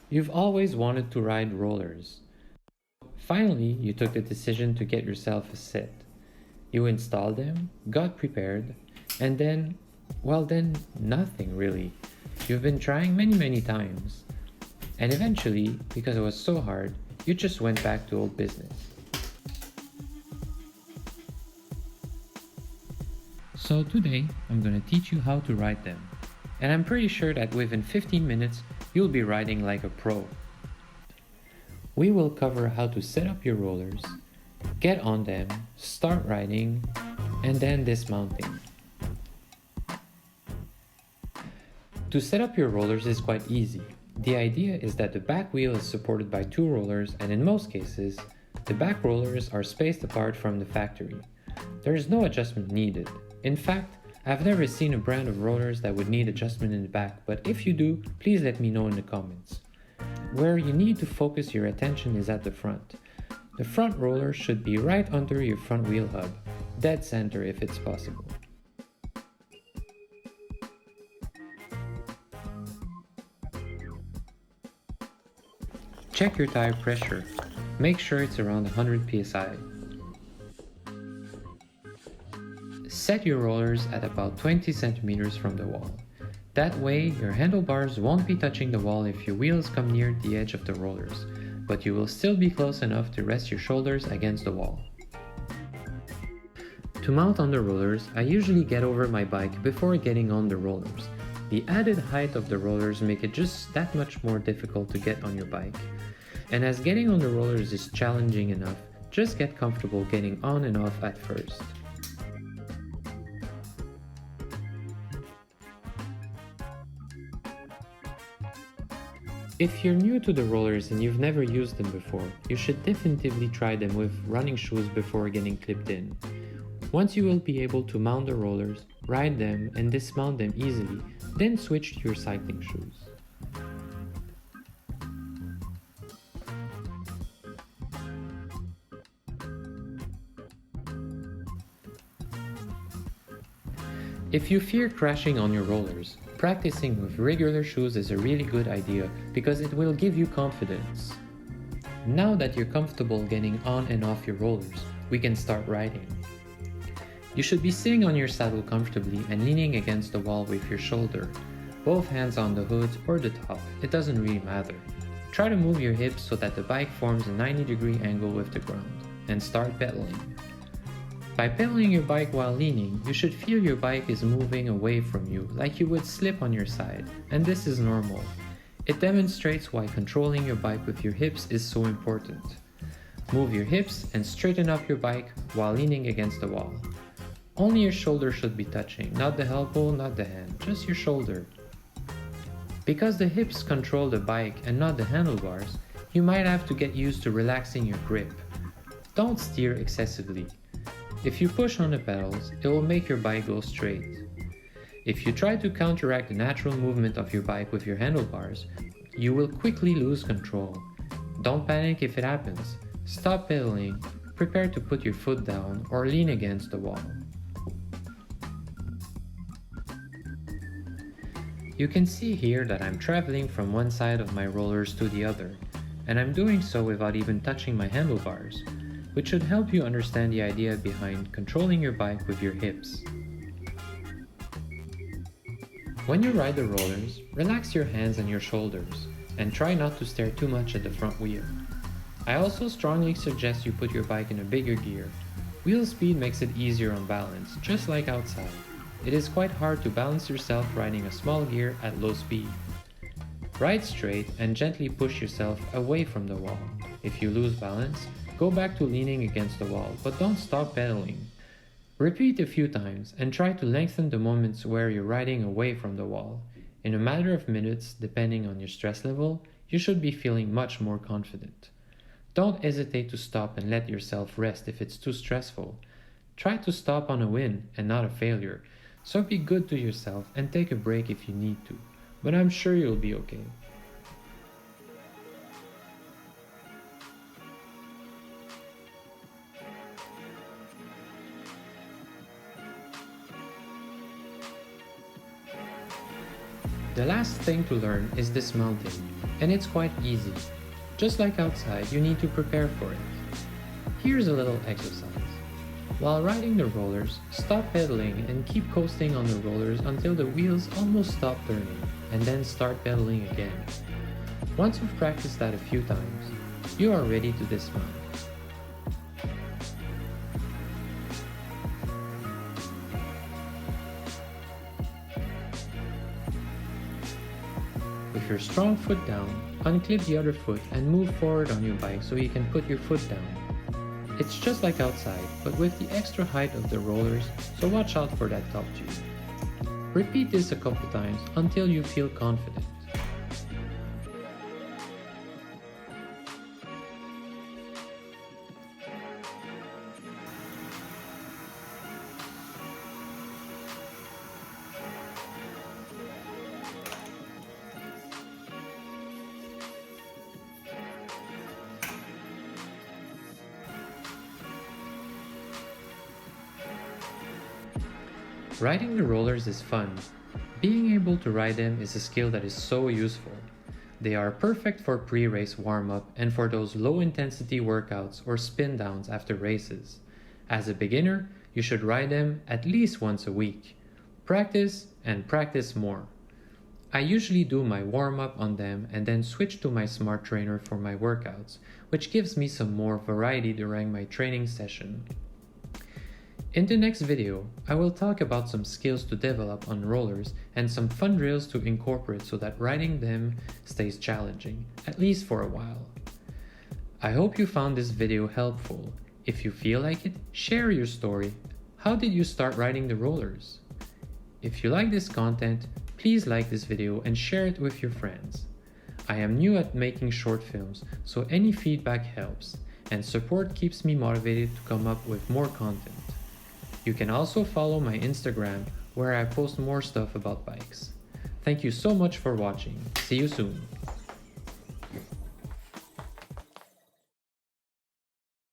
You've always wanted to ride rollers. Finally, you took the decision to get yourself a set. You installed them, got prepared, and then, nothing really. You've been trying many times. And eventually, because it was so hard, you just went back to old business. So today, I'm gonna teach you how to ride them. And I'm pretty sure that within 15 minutes, you'll be riding like a pro. We will cover how to set up your rollers, get on them, start riding, and then dismounting. To set up your rollers is quite easy. The idea is that the back wheel is supported by two rollers, and in most cases, the back rollers are spaced apart from the factory. There is no adjustment needed. In fact, I've never seen a brand of rollers that would need adjustment in the back, but if you do, please let me know in the comments. Where you need to focus your attention is at the front. The front roller should be right under your front wheel hub, dead center if it's possible. Check your tire pressure. Make sure it's around 100 psi. Set your rollers at about 20 centimeters from the wall. That way, your handlebars won't be touching the wall if your wheels come near the edge of the rollers, but you will still be close enough to rest your shoulders against the wall. To mount on the rollers, I usually get over my bike before getting on the rollers. The added height of the rollers make it just that much more difficult to get on your bike. And as getting on the rollers is challenging enough, just get comfortable getting on and off at first. If you're new to the rollers and you've never used them before, you should definitively try them with running shoes before getting clipped in. Once you will be able to mount the rollers, ride them and dismount them easily, then switch to your cycling shoes. If you fear crashing on your rollers, practicing with regular shoes is a really good idea because it will give you confidence. Now that you're comfortable getting on and off your rollers, we can start riding. You should be sitting on your saddle comfortably and leaning against the wall with your shoulder, both hands on the hood or the top, it doesn't really matter. Try to move your hips so that the bike forms a 90-degree angle with the ground, and start pedaling. By pedaling your bike while leaning, you should feel your bike is moving away from you like you would slip on your side, and this is normal. It demonstrates why controlling your bike with your hips is so important. Move your hips and straighten up your bike while leaning against the wall. Only your shoulder should be touching, not the elbow, not the hand, just your shoulder. Because the hips control the bike and not the handlebars, you might have to get used to relaxing your grip. Don't steer excessively. If you push on the pedals, it will make your bike go straight. If you try to counteract the natural movement of your bike with your handlebars, you will quickly lose control. Don't panic if it happens. Stop pedaling, prepare to put your foot down or lean against the wall. You can see here that I'm traveling from one side of my rollers to the other, and I'm doing so without even touching my handlebars, which should help you understand the idea behind controlling your bike with your hips. When you ride the rollers, relax your hands and your shoulders, and try not to stare too much at the front wheel. I also strongly suggest you put your bike in a bigger gear. Wheel speed makes it easier on balance, just like outside. It is quite hard to balance yourself riding a small gear at low speed. Ride straight and gently push yourself away from the wall. If you lose balance, go back to leaning against the wall, but don't stop pedaling. Repeat a few times and try to lengthen the moments where you're riding away from the wall. In a matter of minutes, depending on your stress level, you should be feeling much more confident. Don't hesitate to stop and let yourself rest if it's too stressful. Try to stop on a win and not a failure, so be good to yourself and take a break if you need to, but I'm sure you'll be okay. The last thing to learn is dismounting, and it's quite easy. Just like outside, you need to prepare for it. Here's a little exercise. While riding the rollers, stop pedaling and keep coasting on the rollers until the wheels almost stop turning, and then start pedaling again. Once you've practiced that a few times, you are ready to dismount. With your strong foot down, unclip the other foot and move forward on your bike so you can put your foot down. It's just like outside, but with the extra height of the rollers, so watch out for that top tube. Repeat this a couple times until you feel confident. Riding the rollers is fun. Being able to ride them is a skill that is so useful. They are perfect for pre-race warm-up and for those low-intensity workouts or spin downs after races. As a beginner, you should ride them at least once a week. Practice and practice more. I usually do my warm-up on them and then switch to my smart trainer for my workouts, which gives me some more variety during my training session. In the next video, I will talk about some skills to develop on rollers and some fun drills to incorporate so that riding them stays challenging, at least for a while. I hope you found this video helpful. If you feel like it, share your story. How did you start riding the rollers? If you like this content, please like this video and share it with your friends. I am new at making short films, so any feedback helps, and support keeps me motivated to come up with more content. You can also follow my Instagram, where I post more stuff about bikes. Thank you so much for watching. See you soon.